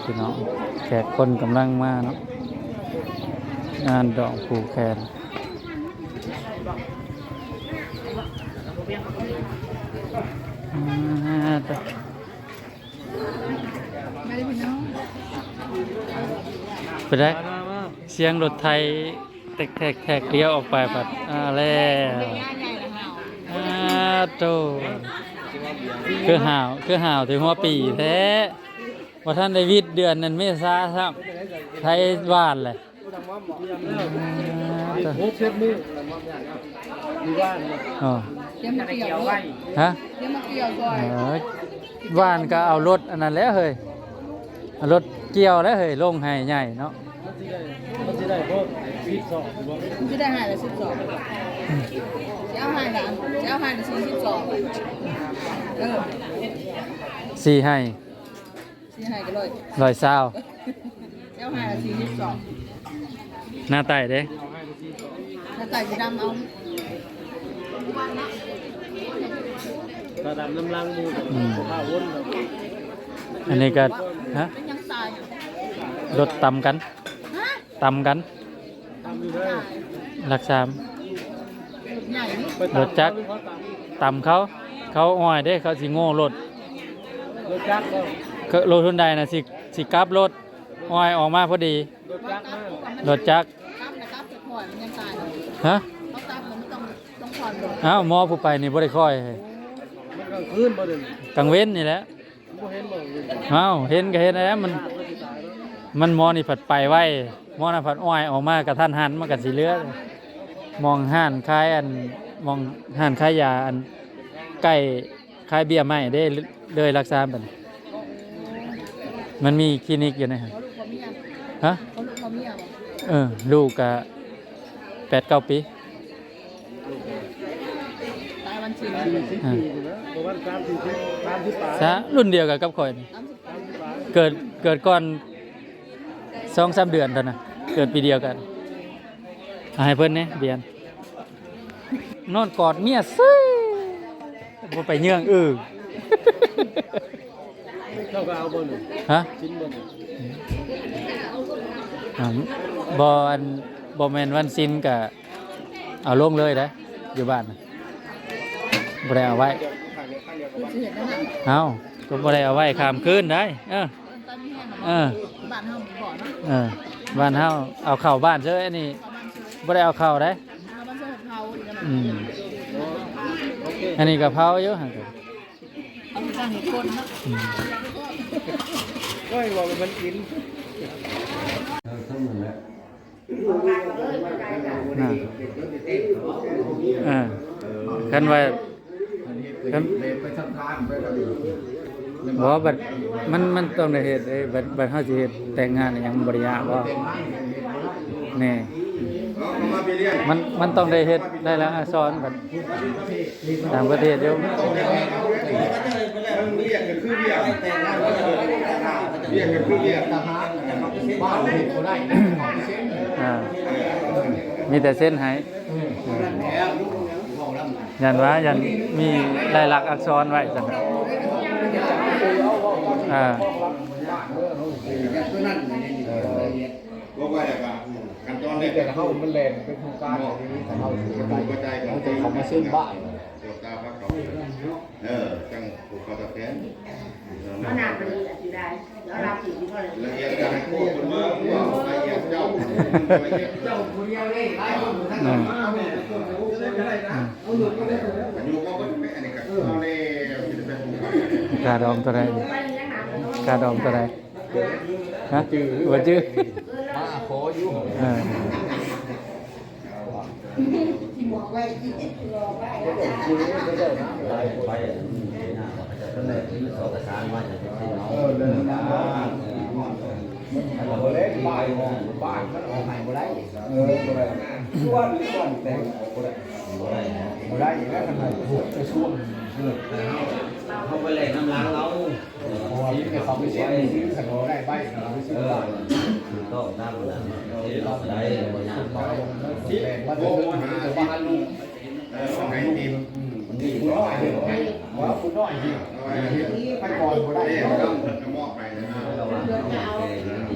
พี่น้องแขกคนกำลังมาเนาะงานดอกผูกแขนต่อไปได้เสียงรถไทยแทกเลี้ยวออกไปปัดแล้วโตคือห่าวถึงหัวปีแท้ว่าท่านได้วิทย์เดือนนั้นเมษาครับไทยบ้านเลยอ๋อฮะบ้านก็เอารถอันนั้นแล้วเฮ้ยรถเกี่ยวแล้วเฮ้ยลงให้ใหญ่เนาะมันจะได้พวก12มันจะได้หายละ12จะเอาหายละ42สี่ให้ก็เลย120จะเอาหายละ42หน้าไต่เด้หน้าไต่สีดำเอาตาดำน้ำลังมูข้าววนอันนี้ก็ฮะรถตำกันรักษารถจักรตำเขาอ้อยได้เขาสิโง่รถจักรรถทุนใดนะสิกลับรถอ้อยออกมาพอดีรถจักรฮะอ้าวหมอผู้ไปนี่บ่ได้ค่อยกลางเว้นนี่แหละอ้าวเห็นก็เห็นแล้วมันมอนี่ผัดไปไว้มอน่ะผัดอ้อยออกมากระทันหันมากันสิเลือมองห่านคล้ายมองห่านคล้ายยาใกล้คล้ายเบี้ยไม้ได้เลยรักษาบัดมันมีคลินิกอยู่นะฮะลูกก็8-9 ปีตายวันที่ซะรุ่นเดียวกับข่อยเกิดก่อน2-3 เดือนเท่านั้นเกิดปีเดียวกันให้เพิ่นเนี่ยเดียนนอนกอดเมียซึบ่ไปเยื่องเจ้าก็เอาบ่นี่ฮะชิ้นบ่นี่บ่แม่นวันสิ้นก็เอาลงเลยนะอยู่บ้านบ่ได้เอาไว้เอาก็บ่ได้เอาไว้ข้ามคืนได้บ้านเฮาบ่เนาะบ้านเฮาเอาเข้าบ้านเด้ออันนี้บ่ได้เอาเข้าได้อันนี้ก็เผาอยู่หั่นเอาสร้างคนเนาะก็ให้บอกมันกินคันว่าบ่บัดมันต้องได้เฮ็ดบัดเฮาสิเฮ็ดแต่งงานหยังบ่ได้ยากบ่แน่มันต้องได้เฮ็ดได้แล้วสอนบัดต่างประเทศอยู่มีแต่เส้นให้ยันมีลายลักษณ์อักษรไว้ซั่นบอกว่าอย่างขั้นตอนนี้แต่เขามันแรงเป็นโครงการอย่างนี้แต่เขาจะเขามาเส้นบ้านตัวตาพักเขาจังผูกคอตะแคงขนาดมันมีอะไรได้แล้วรับสิ่งที่เขาละเอียดการโค้งคนเมื่อละเอียดเจ้าคนเดียวเลยไล่คนทั้งนั้นอยู่ก็ไม่อันนี้ก็เขาเลยกาดอมตัวใดฮะว่าจื้อมาขออยู่ที่บอกไว้ที่รอไว้ไปนั่นแหละที่สอบสารมาจากที่น้องเดินมาเราเล่นบ้านมันออกใหม่บ่ได้บ่ได้ช่วงแต่งบ่ได้อย่างนั้นมันถูกไปช่วงเขาไปเล่นน้ำล้างเราที่เขาไปเช็ดซื้อขนมได้ใบเราไปซื้อคือต้องน้ำล้างเราได้บ่ยากแรงว่าจะมาหาบ้านลูกให้ทีมมันดีกว่า ว่าคุณน้อยที่ไปก่อนบ่ได้ก็มอบไปนะ เดือดเอา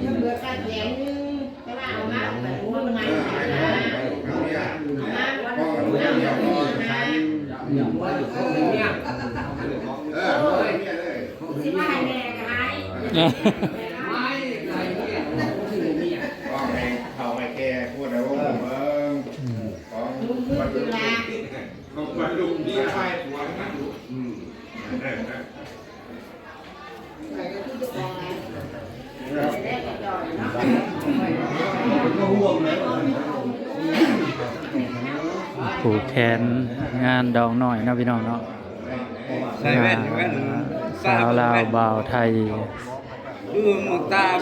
เดือดการแข่งนึงก็ว่าเอามาแต่ว่ามันสิมาให้แม่ก็ให้เขาไปแก่พูดแล้วว่าเมืองของบรรลุของบรรลุที่ไปหัวนั่นผูกแขนงานดองหน่อยเนาะพี่น้องเนาะสาวลาวบ่าวไทย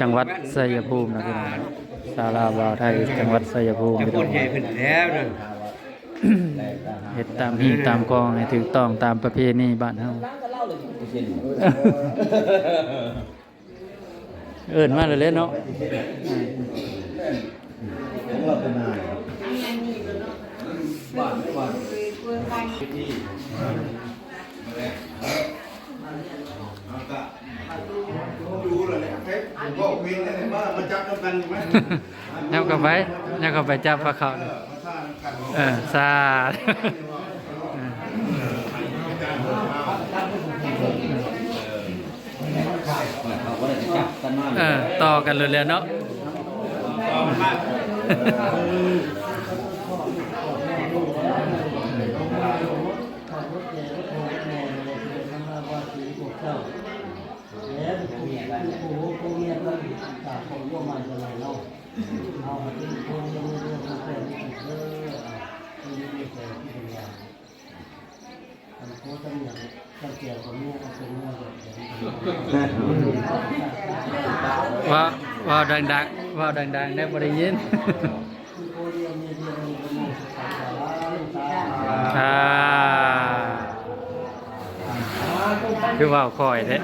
จังหวัดชัยภูมินะพี่น้องสาวลาวบ่าวไทยจังหวัดชัยภูมิพี่น้องเฮ็ดตามฮีตามกองให้ถูกต้องตามประเพณีบ้านเฮาเอิ้นมาเลยเนาะดูเลยเนี่ยบอกวินเนี่ยมาจับกันอยู่ไหม ยับเข้าไปจับปลาเขาซาต่อกันเลยเนาะว้าวดังๆว้าวดังๆได้บ่ได้ยินคือว้าวคอยเด้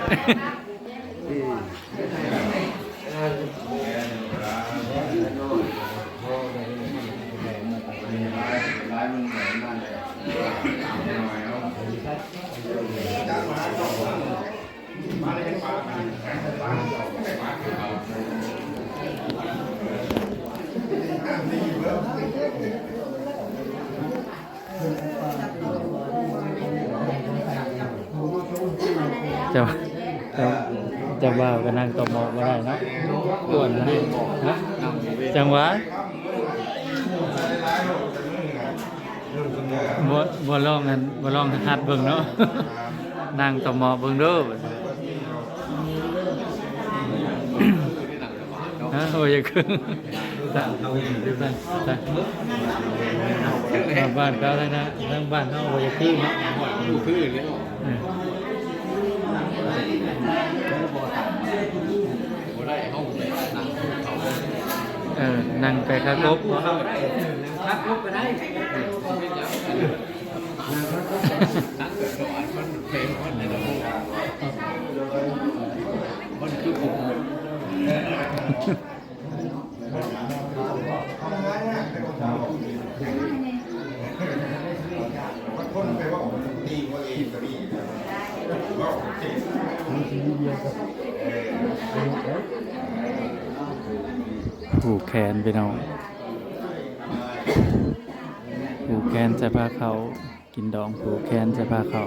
จะว่าก็นั่งตบหมอกมาได้เนาะอ้วนนะนะจังหวะบ่ลองกันบ่ลองหัดเบิ่งเนาะนั่งตบหมอกเบิ่งเด้อฮะโอ้ยคือบ้านเขาแล้วนะทั้งบ้านเขาโอ้ยคือเนาะคือเลยนั่งไปคากบคักบไปได้มันคือผมคนไปว่าดีกว่าเองก็ดีว่าเจ๋งผูกแขนไปน้องผูกแขนใส่ผ้าเขากินดองผูกแขนใส่ผ้าเขา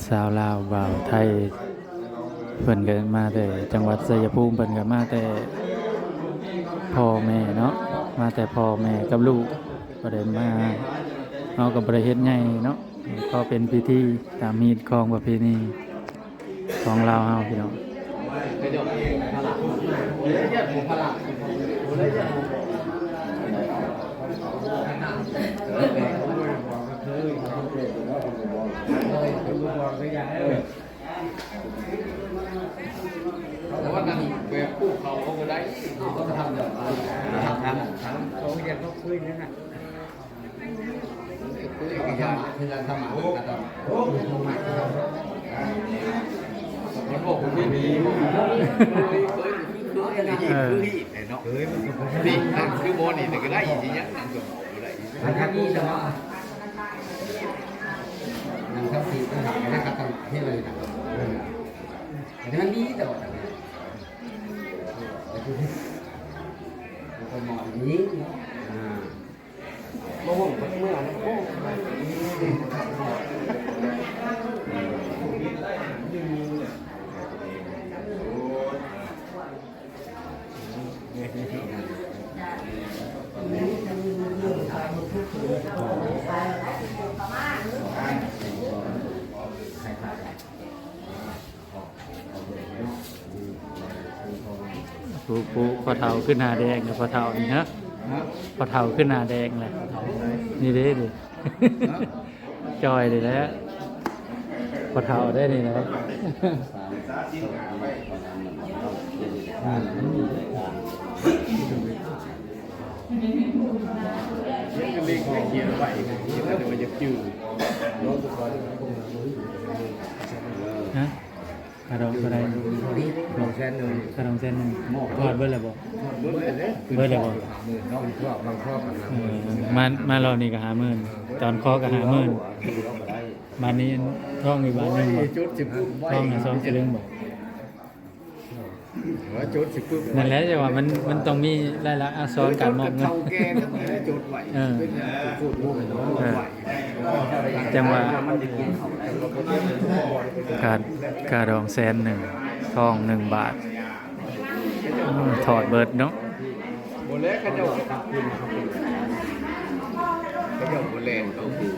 สาวลาวบ่าวไทยเพิ่นก็มาแต่จังหวัดชัยภูมิเพิ่นก็มาแต่พ่อแม่เนาะมาแต่พ่อแม่กับลูกบ่ได้มาเอากับบ่ได้เฮ็ดใหญ่เนาะก็เป็นพิธีตามฮีตของประเพณีของลาวเฮาพี่น้องว่านั่นแบบคู่เขาก็ได้เขาก็ทำอย่างนั้นเขาเรียนเขาคุยนั่นน่ะคุยกันพยายามทำหมันกันมันบอกผมไม่ดีนี่นั่นคือโมนี่แต่ก็ได้อีกทีนี้นั่นก็ได้ทางนี้แต่ว่า ทำทีนะครับทำให้เลยนะแต่มันดีแต่ว่าคนมองนี้โม่ก็เมื่อนะโผู้พอเฒ่าขึ้นหน้าแดงเดี๋ยวพอเฒ่านี่ฮะพอเฒ่าขึ้นหน้าแดงเลยนี่เด้ดิ จอยเลยแล้วพอเฒ่าได้นี่นะ เล็กเขียนไว้แล้วเดี๋ยวมันจะจืด ฮะกระดองอะไร ลงแค่นึง กระดองเส้นหนึ่งทอดเบิ้ลเลยบ่ เบิดเลย เบิ้ลเลยบ่ มือน้องครอบบางครอบกันนะ มารอบนี้ก็50,000ตอนคอก็50,000บ้านนี้ท้องอีกบ้านหนึงบ่ จุดสิบปุ๊บ ท้องน่ะ2สลึงบ่ ว่าจุดสิบปุ๊บ นั่นแหละจะว่ามันต้องมีรายละอักษรการมอบเงิน เท่าแก่ทั้งหลายจุดไหวเป็นพูดลูกไหว จังว่าการดองแสนหนึ่งทอง1 บาทถอดเบิดเนาะ โบเล่ขยมขยมโบเล่เขาคือ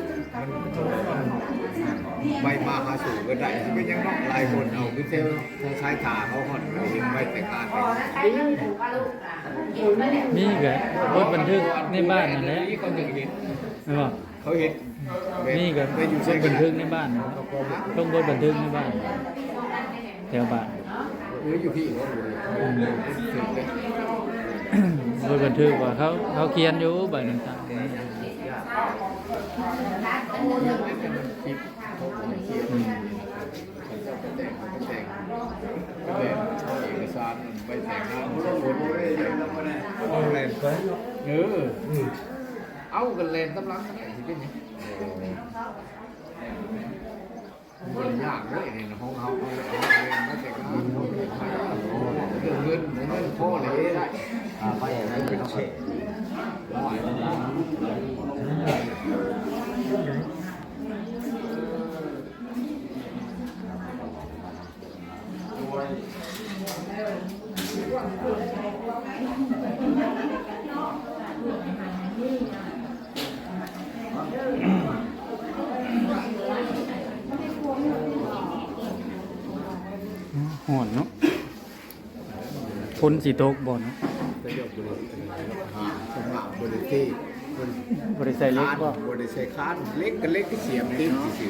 ใบมาหาสู่ก็ได้ก็ยังต้องหลายคนเอาคือเซลใช้ขาเขาหอดยิงใบแต่งการไป มีก็รถบันทึกในบ้านนั่นแหละ นี่เขายังเห็น ไม่บอก เขาเห็น มีก็ ไปอยู่ ร ใช้ ถบันทึกในบ้านต้องรถบันทึกในบ้านแถวบ้าน อยู่ที่เขาอยู่ รถบันทึกว่าเขาเขียนอยู่ใบนั้นต่าง คลิปเขาเขียนแต่งเอกสารใบแต่งงานคนเอาแลนเอากันแลนตำลังกันสิเป็นยังมันยากเลยในห้องเขาเอาแลนมาแต่งงานเงินพ่อเลยได้ ไปเป็นเฉด หอนเนาะพ้นสีโต๊ะบ่เนาะ ประโยชน์บริหารสมัครบริที่ บริษัทเล็กบ่ บริษัทคานเล็กก็เล็กที่เสียมดิ้นสิ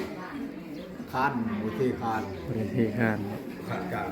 คานบริษัทคาน บริษัทการ ขาดการ